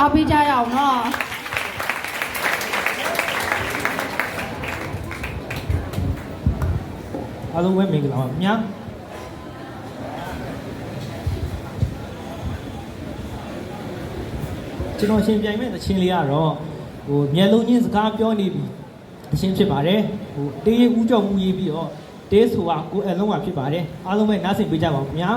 အားပေးကြရအောင်နော်အားလုံးပဲမင်္ဂလာပါခင်ဗျာကျွန်တော်ရှင်ပြိုင်မဲ့သချင်းလေးကတော့မျက်လုံးချင်းစကားပြောနေပြီသချင်းဖြစ်ပါတယ်တေးဦးကြောင့်မူရေးပြီးတော့တေးဆိုတာကိုအလုံးကဖြစ်ပါတယ်အားလုံးပဲနားဆင်ပေးကြပါဦးခင်ဗျာ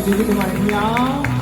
ကျေးဇူးတင်ပါတယ်ခင်ဗျာ